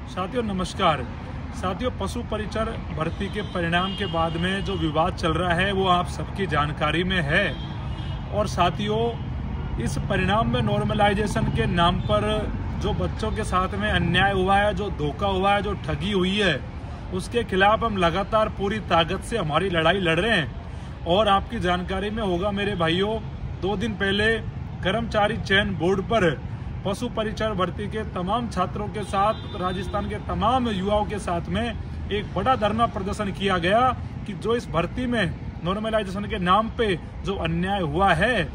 साथियों नमस्कार। साथियों, पशु परिचर भर्ती के परिणाम के बाद में जो विवाद चल रहा है वो आप सबकी जानकारी में है। और साथियों, इस परिणाम में नॉर्मलाइजेशन के नाम पर जो बच्चों के साथ में अन्याय हुआ है, जो धोखा हुआ है, जो ठगी हुई है, उसके खिलाफ हम लगातार पूरी ताकत से हमारी लड़ाई लड़ रहे हैं। और आपकी जानकारी में होगा मेरे भाइयों, 2 दिन पहले कर्मचारी चयन बोर्ड पर पशु परिचर भर्ती के तमाम छात्रों के साथ, राजस्थान के तमाम युवाओं के साथ में एक बड़ा धरना प्रदर्शन किया गया कि जो इस भर्ती में नॉर्मलाइजेशन के नाम पे जो अन्याय हुआ है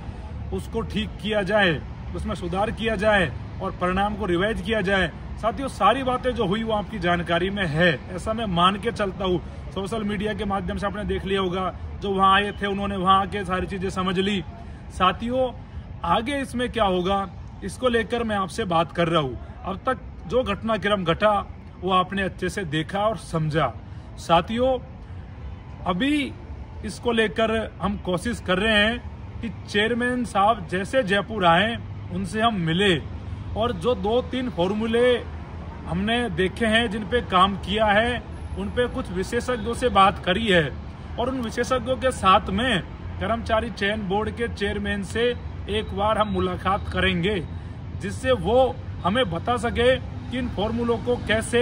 उसको ठीक किया जाए, उसमें सुधार किया जाए और परिणाम को रिवाइज किया जाए। साथियों, सारी बातें जो हुई वो आपकी जानकारी में है, ऐसा मैं मान के चलता हूँ। सोशल मीडिया के माध्यम से आपने देख लिया होगा, जो वहाँ आए थे उन्होंने वहाँ आके सारी चीजें समझ ली। साथियों, आगे इसमें क्या होगा इसको लेकर मैं आपसे बात कर रहा हूँ। अब तक जो घटनाक्रम घटा वो आपने अच्छे से देखा और समझा। साथियों, अभी इसको लेकर हम कोशिश कर रहे हैं कि चेयरमैन साहब जैसे जयपुर आए उनसे हम मिले और जो 2-3 फॉर्मूले हमने देखे हैं जिन पे काम किया है, उन पे कुछ विशेषज्ञों से बात करी है और उन विशेषज्ञों के साथ में कर्मचारी चयन बोर्ड के चेयरमैन से एक बार हम मुलाकात करेंगे, जिससे वो हमें बता सके कि इन फॉर्मूलों को कैसे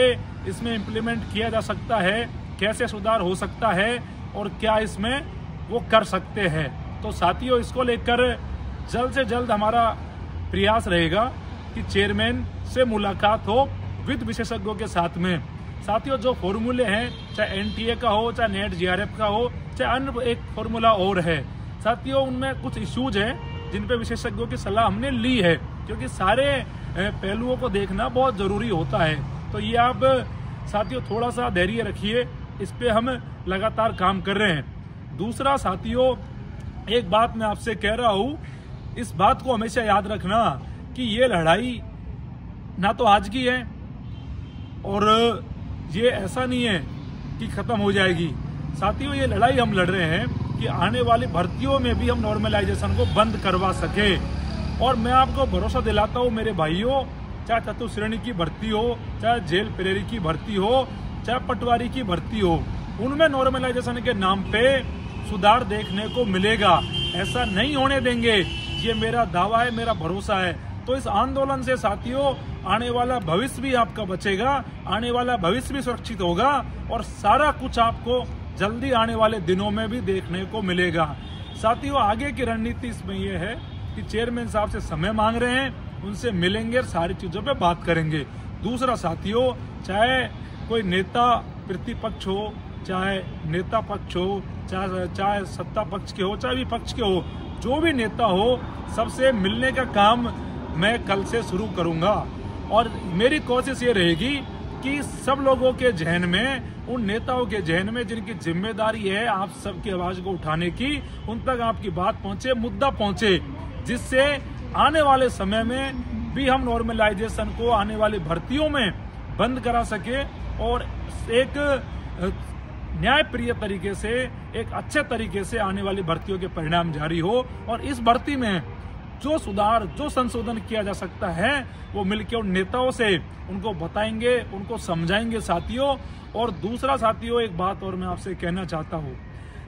इसमें इम्प्लीमेंट किया जा सकता है, कैसे सुधार हो सकता है और क्या इसमें वो कर सकते हैं। तो साथियों, इसको लेकर जल्द से जल्द हमारा प्रयास रहेगा कि चेयरमैन से मुलाकात हो विद विशेषज्ञों के साथ में। साथियों, जो फॉर्मूले हैं, चाहे एनटीए का हो, चाहे नेट जीआरएफ का हो, चाहे अन्य एक फॉर्मूला और है, साथियों उनमें कुछ इश्यूज हैं जिन पे विशेषज्ञों की सलाह हमने ली है, क्योंकि सारे पहलुओं को देखना बहुत जरूरी होता है। तो ये आप साथियों थोड़ा सा धैर्य रखिए, इस पे हम लगातार काम कर रहे हैं। दूसरा साथियों, एक बात मैं आपसे कह रहा हूँ, इस बात को हमेशा याद रखना कि ये लड़ाई ना तो आज की है और ये ऐसा नहीं है कि खत्म हो जाएगी। साथियों, ये लड़ाई हम लड़ रहे हैं कि आने वाली भर्तियों में भी हम नॉर्मलाइजेशन को बंद करवा सके। और मैं आपको भरोसा दिलाता हूँ मेरे भाइयों, चाहे चतुश्रेणी की भर्ती हो, चाहे जेल प्रेरी की भर्ती हो, चाहे पटवारी की भर्ती हो, उनमें नॉर्मलाइजेशन के नाम पे सुधार देखने को मिलेगा। ऐसा नहीं होने देंगे, ये मेरा दावा है, मेरा भरोसा है। तो इस आंदोलन से साथियों आने वाला भविष्य भी आपका बचेगा, आने वाला भविष्य भी सुरक्षित होगा और सारा कुछ आपको जल्दी आने वाले दिनों में भी देखने को मिलेगा। साथियों, आगे की रणनीति इसमें यह है कि चेयरमैन साहब से समय मांग रहे हैं, उनसे मिलेंगे, सारी चीजों पे बात करेंगे। दूसरा साथियों, चाहे कोई नेता प्रतिपक्ष हो, चाहे नेता पक्ष हो, चाहे सत्ता पक्ष के हो, चाहे विपक्ष के हो, जो भी नेता हो, सबसे मिलने का काम मैं कल से शुरू करूंगा। और मेरी कोशिश ये रहेगी कि सब लोगों के जहन में, उन नेताओं के जहन में जिनकी जिम्मेदारी है आप सबकी आवाज को उठाने की, उन तक आपकी बात पहुंचे, मुद्दा पहुंचे, जिससे आने वाले समय में भी हम नॉर्मलाइजेशन को आने वाली भर्तियों में बंद करा सके और एक न्यायप्रिय तरीके से, एक अच्छे तरीके से आने वाली भर्तियों के परिणाम जारी हो। और इस भर्ती में जो सुधार, जो संशोधन किया जा सकता है, वो मिलकर उन नेताओं से उनको बताएंगे, उनको समझाएंगे साथियों। और दूसरा साथियों, एक बात और मैं आपसे कहना चाहता हूँ।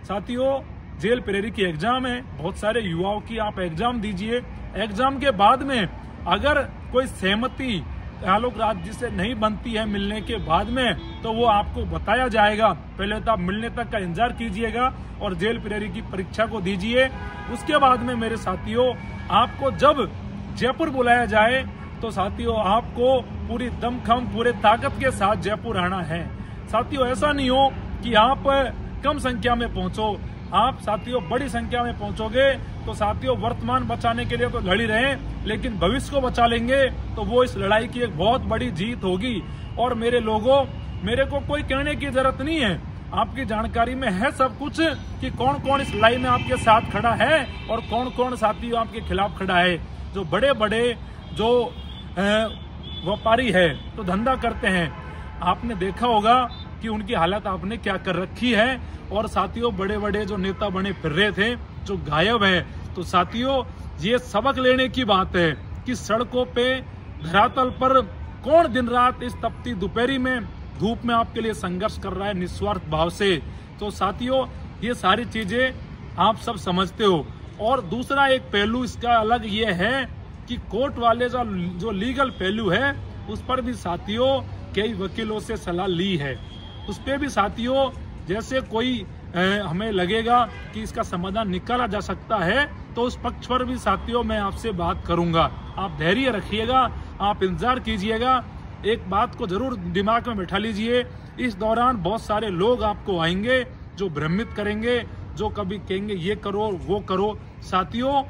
साथियों, जेल प्रेरी की एग्जाम है, बहुत सारे युवाओं की, आप एग्जाम दीजिए। एग्जाम के बाद में अगर कोई सहमति आलोक राज्य से नहीं बनती है मिलने के बाद में, तो वो आपको बताया जाएगा। पहले तो आप मिलने तक का इंतजार कीजिएगा और जेल प्रेरी की परीक्षा को दीजिए। उसके बाद में मेरे साथियों, आपको जब जयपुर बुलाया जाए तो साथियों आपको पूरी दमखम, पूरे ताकत के साथ जयपुर आना है। साथियों, ऐसा नहीं हो कि आप कम संख्या में पहुंचो, आप साथियों बड़ी संख्या में पहुंचोगे तो साथियों वर्तमान बचाने के लिए तो लड़ ही रहे, लेकिन भविष्य को बचा लेंगे तो वो इस लड़ाई की एक बहुत बड़ी जीत होगी। और मेरे लोगों, मेरे को कोई कहने की जरूरत नहीं है, आपकी जानकारी में है सब कुछ कि कौन कौन इस लड़ाई में आपके साथ खड़ा है और कौन कौन साथियों आपके खिलाफ खड़ा है। जो बड़े बड़े जो व्यापारी है, तो धंधा करते हैं, आपने देखा होगा कि उनकी हालत आपने क्या कर रखी है। और साथियों, बड़े बड़े जो नेता बने फिर रहे थे, जो गायब है। तो साथियों, ये सबक लेने की बात है कि सड़कों पे, धरातल पर कौन दिन रात इस तपती दोपहरी में धूप में आपके लिए संघर्ष कर रहा है निस्वार्थ भाव से। तो साथियों, ये सारी चीजें आप सब समझते हो। और दूसरा एक पहलू इसका अलग ये है कि कोर्ट वाले जो लीगल पहलू है उस पर भी साथियों कई वकीलों से सलाह ली है। उस पर भी साथियों जैसे कोई हमें लगेगा कि इसका समाधान निकाला जा सकता है तो उस पक्ष पर भी साथियों मैं आपसे बात करूंगा। आप धैर्य रखिएगा, आप इंतजार कीजिएगा। एक बात को जरूर दिमाग में बैठा लीजिए, इस दौरान बहुत सारे लोग आपको आएंगे जो भ्रमित करेंगे, जो कभी कहेंगे ये करो वो करो। साथियों,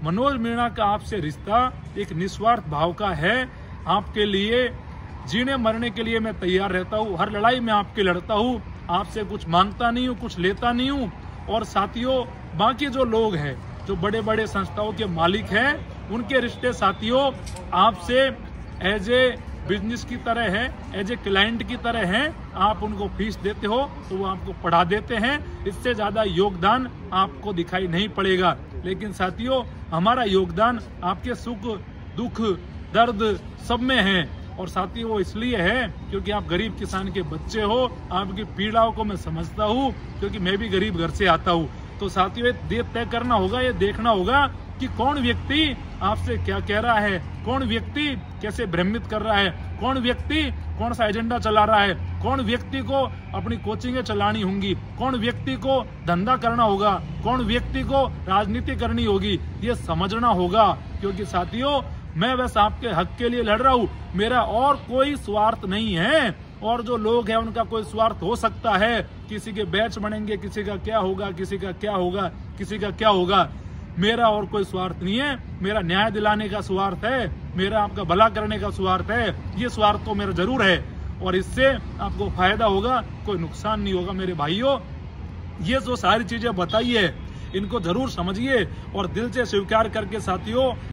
मनोज मीणा का आपसे रिश्ता एक निस्वार्थ भाव का है। आपके लिए जीने मरने के लिए मैं तैयार रहता हूँ, हर लड़ाई में आपकी लड़ता हूँ, आपसे कुछ मांगता नहीं हूँ, कुछ लेता नहीं हूँ। और साथियों, बाकी जो लोग हैं जो बड़े बड़े संस्थाओं के मालिक हैं उनके रिश्ते साथियों आपसे एज ए बिजनेस की तरह है, एज ए क्लाइंट की तरह है। आप उनको फीस देते हो तो वो आपको पढ़ा देते हैं, इससे ज्यादा योगदान आपको दिखाई नहीं पड़ेगा। लेकिन साथियों, हमारा योगदान आपके सुख दुख दर्द सब में है। और साथियों, वो इसलिए है क्योंकि आप गरीब किसान के बच्चे हो, आपकी पीड़ाओं को मैं समझता हूँ क्योंकि मैं भी गरीब घर से आता हूँ। तो साथियों, ये तय करना होगा, ये देखना होगा कि कौन व्यक्ति आपसे क्या कह रहा है, कौन व्यक्ति कैसे भ्रमित कर रहा है, कौन व्यक्ति कौन सा एजेंडा चला रहा है, कौन व्यक्ति को अपनी कोचिंगें चलानी होंगी, कौन व्यक्ति को धंधा करना होगा, कौन व्यक्ति को राजनीति करनी होगी, ये समझना होगा। क्योंकि साथियों, मैं बस आपके हक के लिए लड़ रहा हूँ, मेरा और कोई स्वार्थ नहीं है। और जो लोग हैं उनका कोई स्वार्थ हो सकता है, किसी के बैच बनेंगे, किसी का क्या होगा, किसी का क्या होगा, किसी का क्या होगा। मेरा और कोई स्वार्थ नहीं है, मेरा न्याय दिलाने का स्वार्थ है, मेरा आपका भला करने का स्वार्थ है। ये स्वार्थ तो मेरा जरूर है और इससे आपको फायदा होगा, कोई नुकसान नहीं होगा। मेरे भाइयों, ये जो सारी चीजें बताई है इनको जरूर समझिए और दिल से स्वीकार करके साथियों